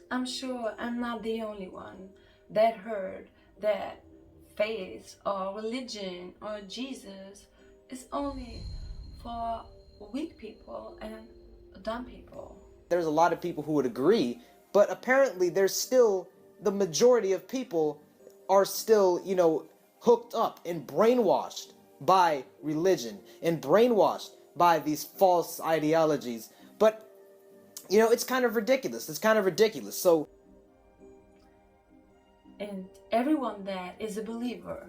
I'm sure I'm not the only one that heard that faith or religion or Jesus is only for weak people and dumb people. There's a lot of people who would agree, but apparently there's still the majority of people are still, hooked up and brainwashed by religion and brainwashed by these false ideologies. But it's kind of ridiculous. It's kind of ridiculous. So And everyone that is a believer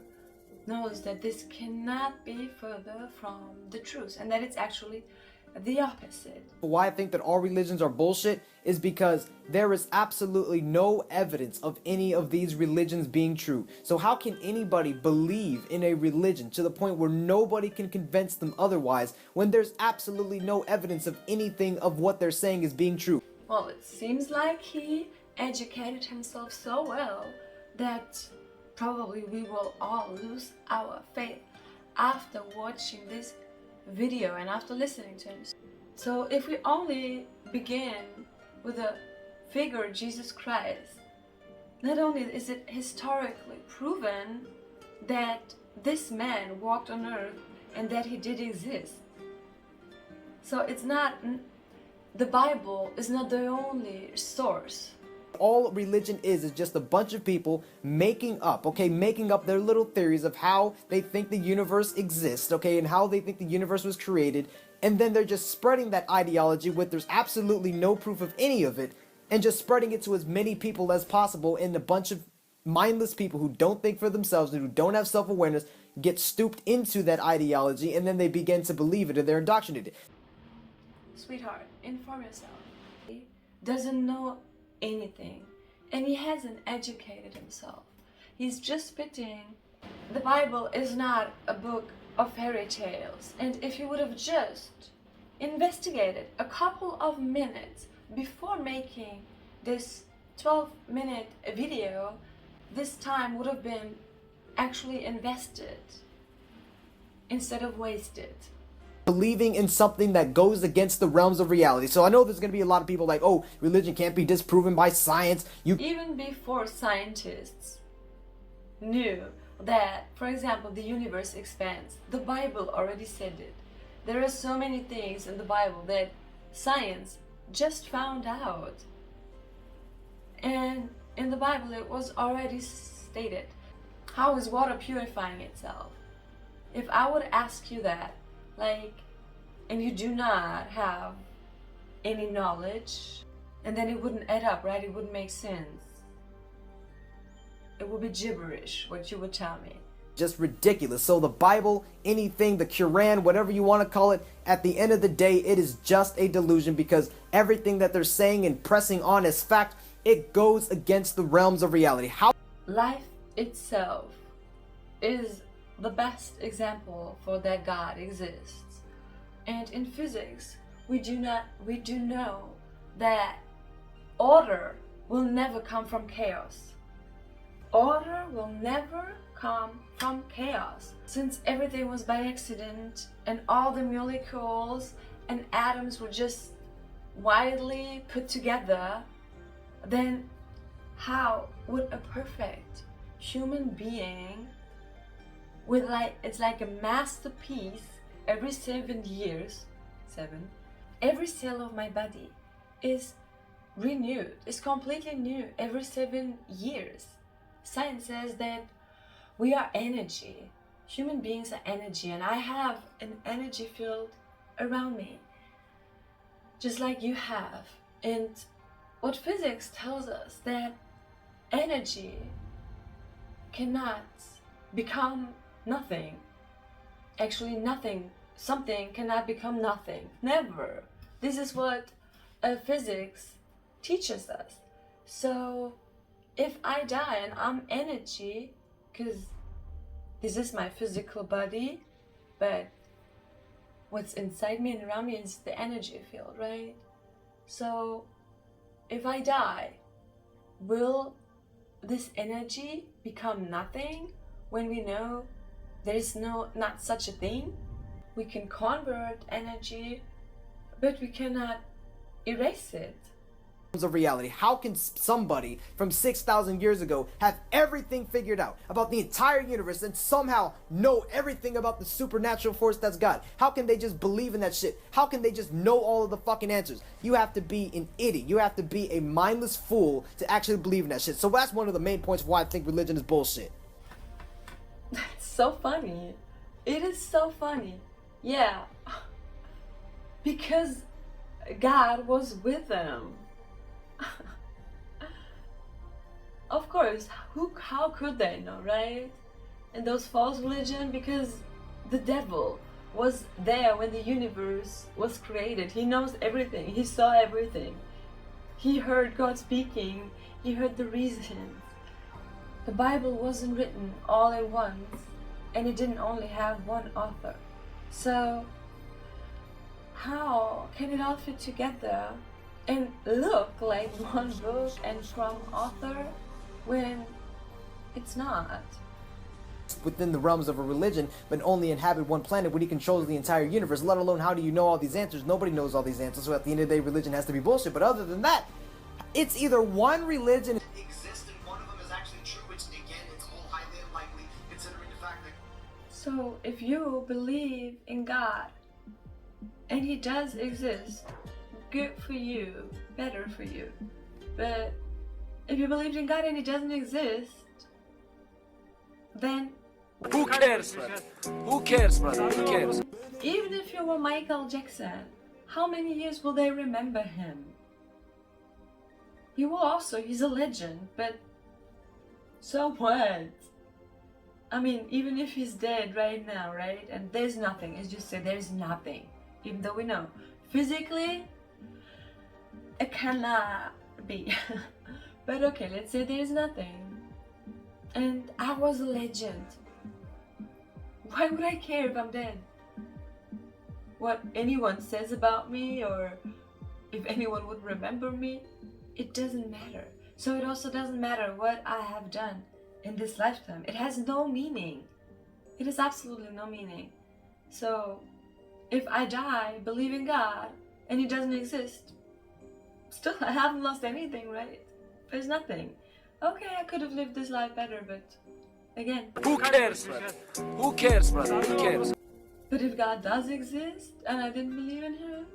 knows that this cannot be further from the truth and that it's actually the opposite. why I think that all religions are bullshit is because there is absolutely no evidence of any of these religions being true. So how can anybody believe in a religion to the point where nobody can convince them otherwise when there's absolutely no evidence of anything of what they're saying is being true? Well, it seems like he educated himself so well that probably we will all lose our faith after watching this video and after listening to him. So if we only begin with the figure Jesus Christ, not only is it historically proven that this man walked on earth and that he did exist. So it's not, the Bible is not the only source. All religion is just a bunch of people making up their little theories of how they think the universe exists, and how they think the universe was created, and then they're just spreading that ideology with there's absolutely no proof of any of it, and just spreading it to as many people as possible, and a bunch of mindless people who don't think for themselves and who don't have self-awareness get stooped into that ideology, and then they begin to believe it and they're indoctrinated. Sweetheart, inform yourself. He doesn't know anything, and he hasn't educated himself. He's just spitting. The Bible is not a book of fairy tales, and if you would have just investigated a couple of minutes before making this 12-minute video, this time would have been actually invested instead of wasted. Believing in something that goes against the realms of reality. So I know there's going to be a lot of people like, oh, religion can't be disproven by science. Even before scientists knew that, for example, the universe expands, the Bible already said it. There are so many things in the Bible that science just found out. And in the Bible it was already stated. How is water purifying itself? If I would ask you that, and you do not have any knowledge, and then it wouldn't add up, right? It wouldn't make sense. It would be gibberish, what you would tell me. Just ridiculous. So the Bible, anything, the Quran, whatever you want to call it, at the end of the day, it is just a delusion because everything that they're saying and pressing on as fact, it goes against the realms of reality. Life itself is the best example for that God exists. And in physics, we do know that order will never come from chaos. Order will never come from chaos. Since everything was by accident and all the molecules and atoms were just widely put together, then how would a perfect human being with it's like a masterpiece every 7 years, every cell of my body is renewed, is completely new every 7 years. Science says that we are energy. Human beings are energy, and I have an energy field around me, just like you have. And what physics tells us that energy cannot become nothing. Actually, nothing, something cannot become nothing. Never. This is what physics teaches us. So if I die and I'm energy, because this is my physical body, but what's inside me and around me is the energy field, right? So if I die, will this energy become nothing when we know there is not such a thing? We can convert energy, but we cannot erase it. of reality. How can somebody from 6,000 years ago have everything figured out about the entire universe and somehow know everything about the supernatural force that's God? How can they just believe in that shit? How can they just know all of the fucking answers? You have to be an idiot. You have to be a mindless fool to actually believe in that shit. So that's one of the main points why I think religion is bullshit. That's so funny. It is so funny. Yeah. Because God was with them. Of course, how could they know, right? And those false religion, because the devil was there when the universe was created. He knows everything. He saw everything. He heard God speaking. He heard the reasons. The Bible wasn't written all at once, and it didn't only have one author. So how can it all fit together and look like one book and from author when it's not? Within the realms of a religion, but only inhabit one planet when he controls the entire universe, let alone how do you know all these answers? Nobody knows all these answers, so at the end of the day, religion has to be bullshit. But other than that, it's either one religion exists and one of them is actually true, which again, it's all highly unlikely considering the fact that... So if you believe in God, and he does exist, good for you, better for you. But if you believed in God and he doesn't exist, then who cares, brother? Who cares, brother? Who cares? Even if you were Michael Jackson, how many years will they remember him? He will also, he's a legend, but so what? I mean, even if he's dead right now, right? And there's nothing, it's just say there's nothing. Even though we know physically it cannot be. But okay, let's say there's nothing and I was a legend. Why would I care if I'm dead? What anyone says about me or if anyone would remember me, it doesn't matter. So it also doesn't matter what I have done in this lifetime. It has no meaning. It has absolutely no meaning. So if I die, believe in God, and He doesn't exist, still I haven't lost anything, right? There's nothing. Okay, I could have lived this life better, but again, who cares, brother? Who cares, brother? Who cares? But if God does exist, and I didn't believe in Him,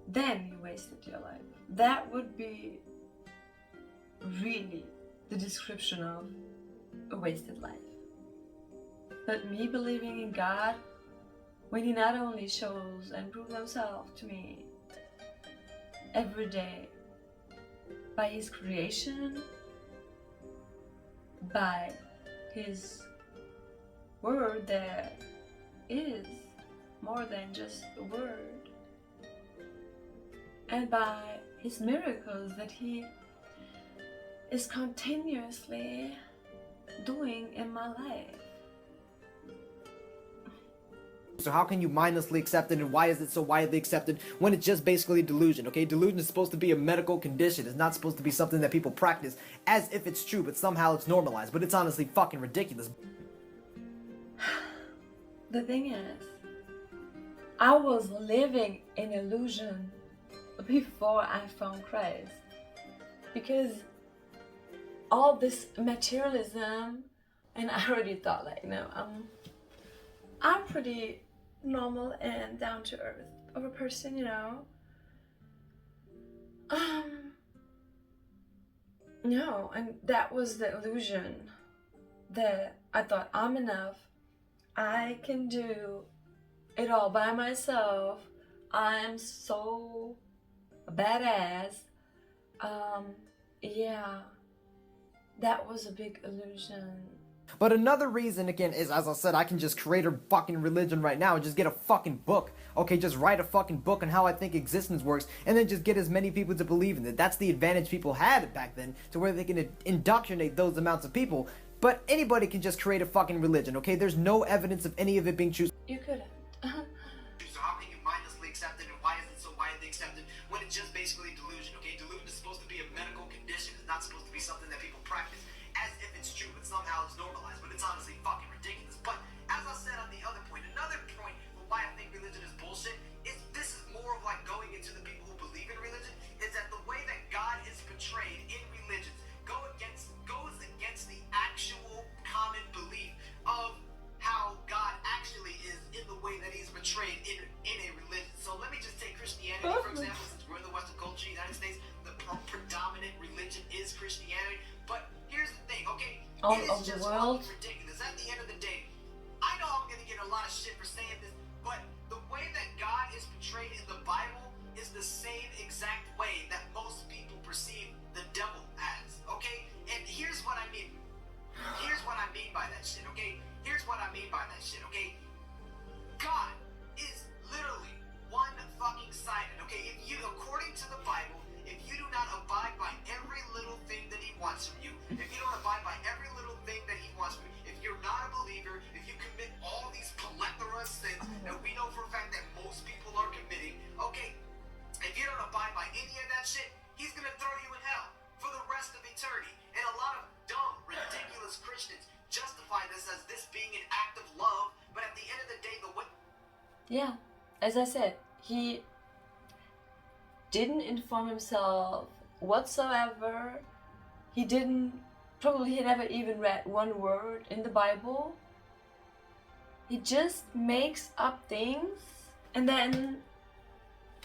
then you wasted your life. That would be really the description of a wasted life. But me believing in God, when He not only shows and proves Himself to me every day by His creation, by His word that is more than just a word, and by His miracles that He is continuously doing in my life. So how can you mindlessly accept it, and why is it so widely accepted when it's just basically delusion, okay? Delusion is supposed to be a medical condition. It's not supposed to be something that people practice as if it's true, but somehow it's normalized. But it's honestly fucking ridiculous. The thing is, I was living in illusion before I found Christ. Because all this materialism, and I already thought like, I'm pretty normal and down to earth of a person, No, and that was the illusion that I thought I'm enough. I can do it all by myself. I'm so badass. Yeah, that was a big illusion. But another reason, again, is, as I said, I can just create a fucking religion right now and just get a fucking book. Okay, just write a fucking book on how I think existence works, and then just get as many people to believe in it. That's the advantage people had back then, to where they can indoctrinate those amounts of people. But anybody can just create a fucking religion, okay? There's no evidence of any of it being true. You couldn't. So how can you mindlessly accept it, and why is it so widely accepted when it's just basically delusion, okay? Delusion is supposed to be a medical condition. It's not supposed to be something that people practice as if it's true, but somehow it's normalized. But it's honestly fucking ridiculous. But as I said on the other point, another point for why I think religion is bullshit is this is more of like going into the people who believe in religion. It's all of the world. Ridiculous. At the end of the day, I know I'm gonna get a lot of shit for saying this, but the way that God is portrayed in the Bible is the same exact way that most people perceive the devil as, okay? And here's what I mean. Here's what I mean by that shit, okay? Here's what I mean by that shit, okay? God is literally one fucking sided, okay? If you, according to the Bible, if you do not abide by every little thing that he wants from you, if you don't abide by every little thing that he wants from you, if you're not a believer, if you commit all these plethora of sins that we know for a fact that most people are committing, okay, if you don't abide by any of that shit, he's gonna throw you in hell for the rest of eternity. And a lot of dumb, ridiculous Christians justify this as this being an act of love, but at the end of the day, the way... Yeah, as I said, he didn't inform himself whatsoever. He never even read one word in the Bible. He just makes up things, and then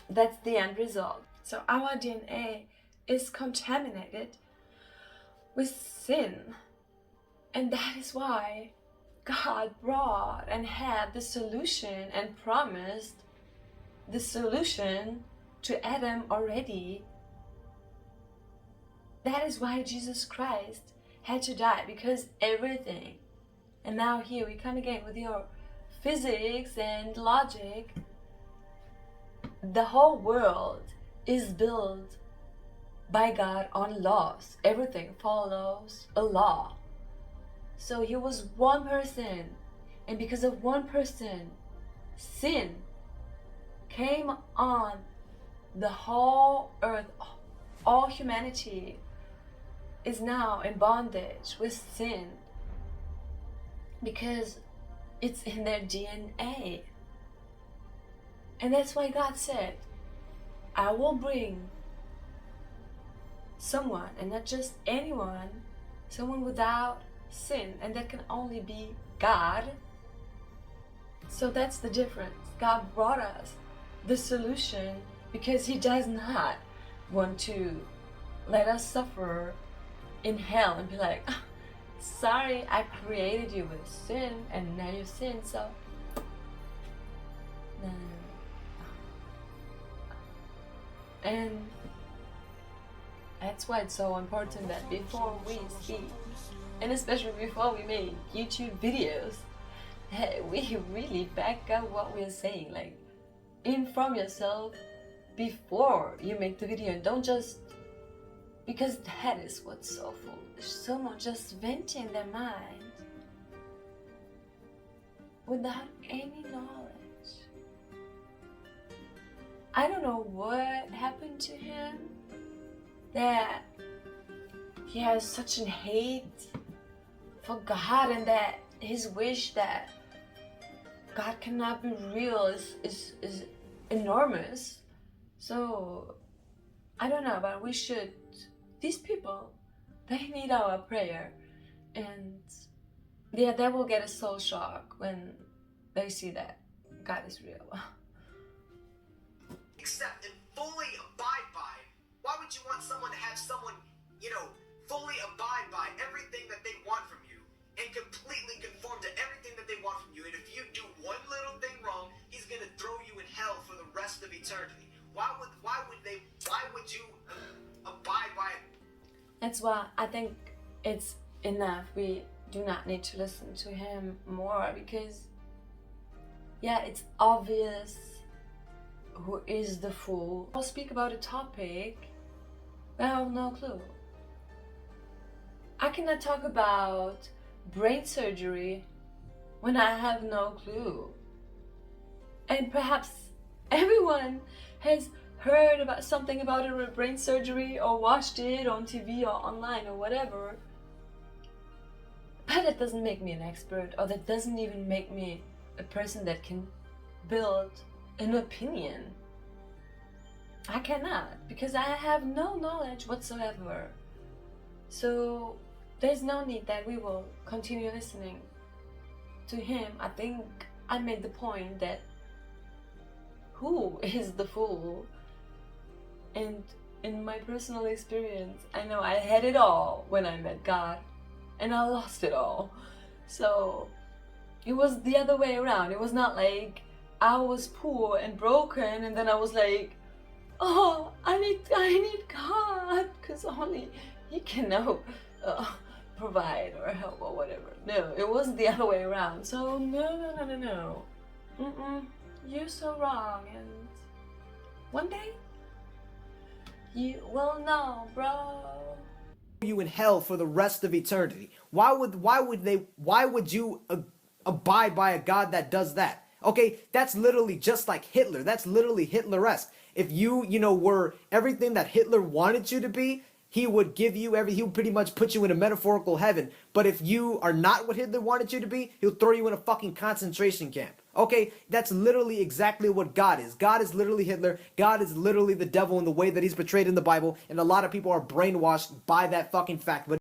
that's the end result. So our DNA is contaminated with sin, and that is why God brought and had the solution and promised the solution to Adam already. That is why Jesus Christ had to die, because everything, and now here we come again with your physics and logic, the whole world is built by God on laws. Everything follows a law. So he was one person, and because of one person, sin came on the whole earth. All humanity is now in bondage with sin because it's in their DNA. And that's why God said, I will bring someone, and not just anyone, someone without sin, and that can only be God. So that's the difference. God brought us the solution because he does not want to let us suffer in hell and be like, "Ah, sorry, I created you with sin and now you sin, so no." And that's why it's so important that before we speak, and especially before we make YouTube videos, that we really back up what we're saying. Like, inform yourself before you make the video, and don't just, because that is what's so foolish. Someone just venting their mind without any knowledge. I don't know what happened to him, that he has such an hate for God, and that his wish that God cannot be real is enormous. So I don't know, but we should, these people, they need our prayer, and yeah, they will get a soul shock when they see that God is real. Accept and fully abide by. Why would you want someone to have someone, fully abide by everything that they want from you and completely conform to everything that they want from you? And if you do one little thing wrong, he's gonna throw you in hell for the rest of eternity. Why would you abide by it? That's why I think it's enough. We do not need to listen to him more, because yeah, it's obvious who is the fool. I'll speak about a topic I have no clue. I cannot talk about brain surgery when I have no clue. And perhaps everyone has heard about something about a brain surgery or watched it on TV or online or whatever. But that doesn't make me an expert, or that doesn't even make me a person that can build an opinion. I cannot, because I have no knowledge whatsoever. So there's no need that we will continue listening to him. I think I made the point that who is the fool? And in my personal experience, I know I had it all when I met God. and I lost it all. So it was the other way around. It was not like I was poor and broken and then I was like, oh, I need God, because only He can now provide or help or whatever. No, it was the other way around. So no. You're so wrong, and one day you will know, bro. You in hell for the rest of eternity. Why would you abide by a God that does that? Okay, that's literally just like Hitler. That's literally Hitler-esque. If you were everything that Hitler wanted you to be, he would give you he would pretty much put you in a metaphorical heaven. But if you are not what Hitler wanted you to be, he'll throw you in a fucking concentration camp. Okay, that's literally exactly what God is. God is literally Hitler. God is literally the devil in the way that he's portrayed in the Bible, and a lot of people are brainwashed by that fucking fact. But